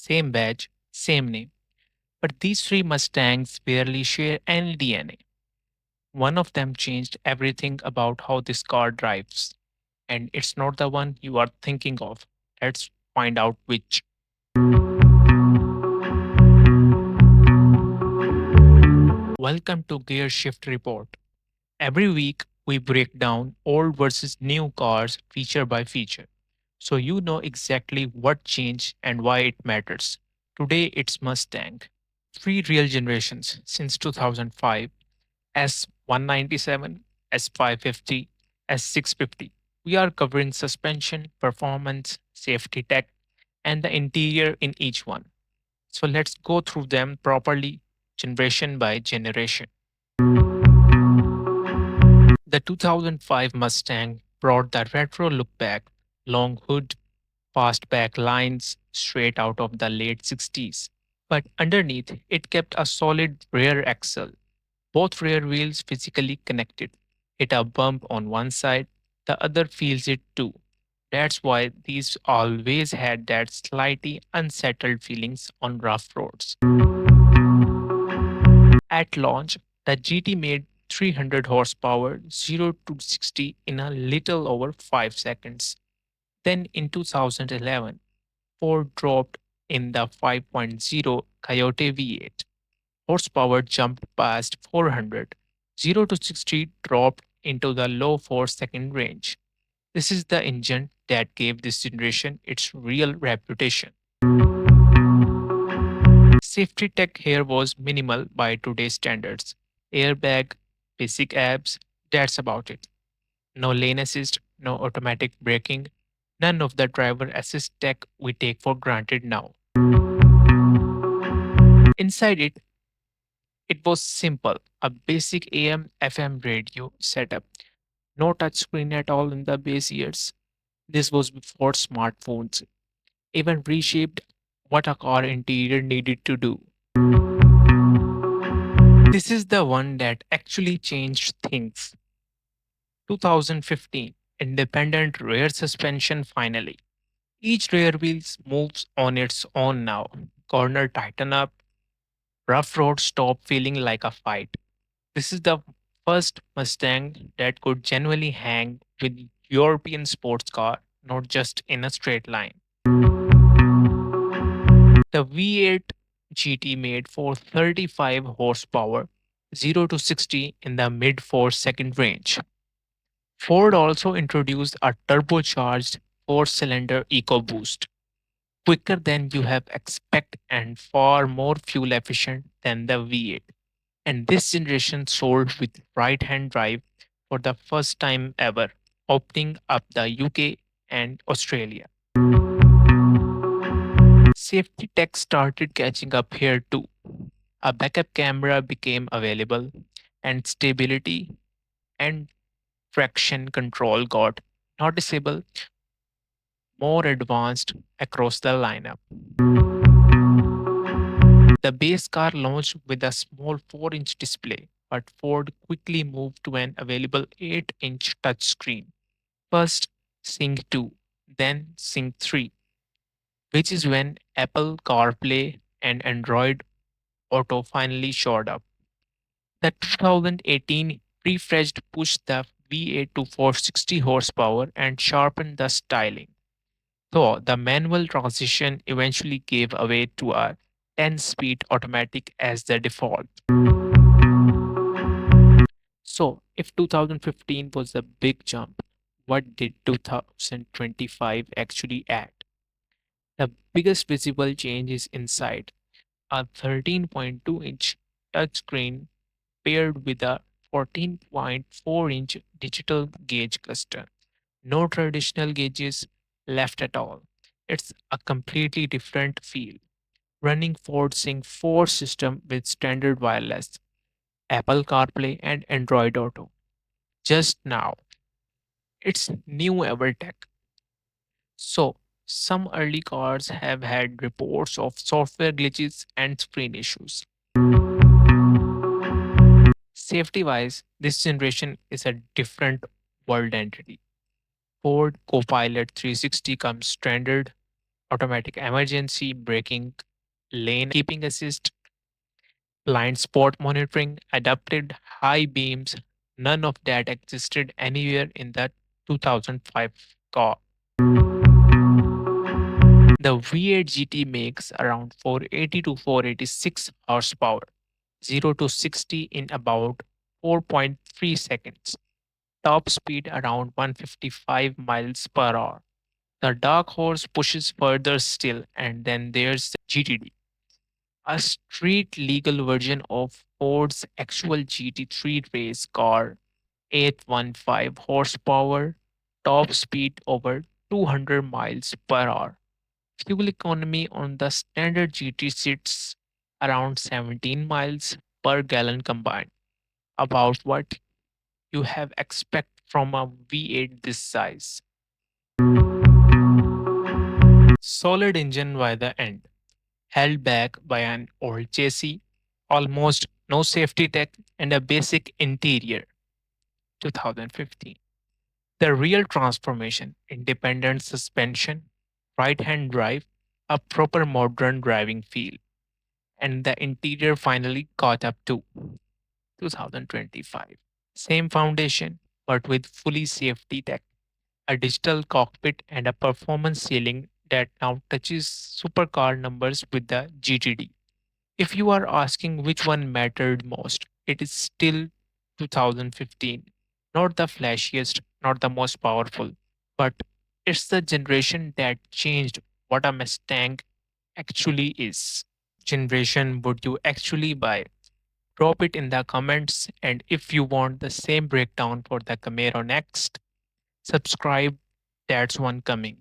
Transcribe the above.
same badge, same name. But these three Mustangs barely share any DNA. One of them changed everything about how this car drives. And it's not the one you are thinking of. Let's find out which. Welcome to GearShift Report. Every week, we break down old versus new cars feature by feature, so you know exactly what changed and why it matters. Today, it's Mustang. Three real generations since 2005: S197, S550, S650. We are covering suspension, performance, safety tech, and the interior in each one. So let's go through them properly, generation by generation. The 2005 Mustang brought the retro look back, long hood, fastback lines straight out of the late 60s. But underneath, it kept a solid rear axle, both rear wheels physically connected. Hit a bump on one side, the other feels it too. That's why these always had that slightly unsettled feelings on rough roads. At launch, the GT made 300 horsepower 0 to 60 in a little over 5 seconds. Then in 2011, Ford dropped in the 5.0 Coyote V8. Horsepower jumped past 400. 0 to 60 dropped into the low 4-second range. This is the engine that gave this generation its real reputation. Safety tech here was minimal by today's standards. Airbag, basic apps, that's about it. No lane assist, no automatic braking, none of the driver assist tech we take for granted now. Inside it, it was simple, a basic AM FM radio setup. No touchscreen at all in the base years. This was before smartphones even reshaped what a car interior needed to do. This is the one that actually changed things. 2015, independent rear suspension finally. Each rear wheel moves on its own now. Corner tighten up, rough roads stop feeling like a fight. This is the first Mustang that could genuinely hang with European sports car, not just in a straight line. The V8 GT made for 35 horsepower, 0 to 60 in the mid 4-second range. Ford also introduced a turbocharged 4-cylinder EcoBoost, quicker than you have expect and far more fuel efficient than the V8. And this generation sold with right-hand drive for the first time ever, opening up the UK and Australia. Safety tech started catching up here too. A backup camera became available, and stability and traction control got noticeable more advanced across the lineup. The base car launched with a small 4-inch display, but Ford quickly moved to an available 8-inch touchscreen. First Sync 2, then Sync 3, which is when Apple CarPlay and Android Auto finally showed up. The 2018 refreshed pushed the V8 to 460 horsepower and sharpened the styling, though the manual transition eventually gave away to a 10-speed automatic as the default. So, if 2015 was a big jump, what did 2025 actually add? The biggest visible change is inside. A 13.2-inch touchscreen paired with a 14.4-inch digital gauge cluster. No traditional gauges left at all. It's a completely different feel. Running Ford Sync 4 system with standard wireless, Apple CarPlay and Android Auto. Just now, it's new ever tech. So, some early cars have had reports of software glitches and screen issues. Safety wise, this generation is a different world entity. Ford Copilot 360 comes standard, automatic emergency braking, lane keeping assist, blind spot monitoring, adapted high beams. None of that existed anywhere in the 2005 car. The V8 GT makes around 480 to 486 horsepower, 0 to 60 in about 4.3 seconds. Top speed around 155 miles per hour. The dark horse pushes further still, and then there's the GTD, a street legal version of Ford's actual GT3 race car, 815 horsepower, top speed over 200 miles per hour. Fuel economy on the standard GT sits around 17 miles per gallon combined, about what you have expect from a V8 this size. Solid engine by the end, held back by an old chassis, almost no safety tech, and a basic interior. 2015. The real transformation, independent suspension, right hand drive, a proper modern driving feel, and the interior finally caught up to 2025. Same foundation, but with fully safety tech, a digital cockpit, and a performance ceiling that now touches supercar numbers with the GTD. If you are asking which one mattered most, it is still 2015. Not the flashiest, not the most powerful, but it's the generation that changed what a Mustang actually is. Generation would you actually buy? Drop it in the comments, and if you want the same breakdown for the Camaro next, subscribe. That's one coming.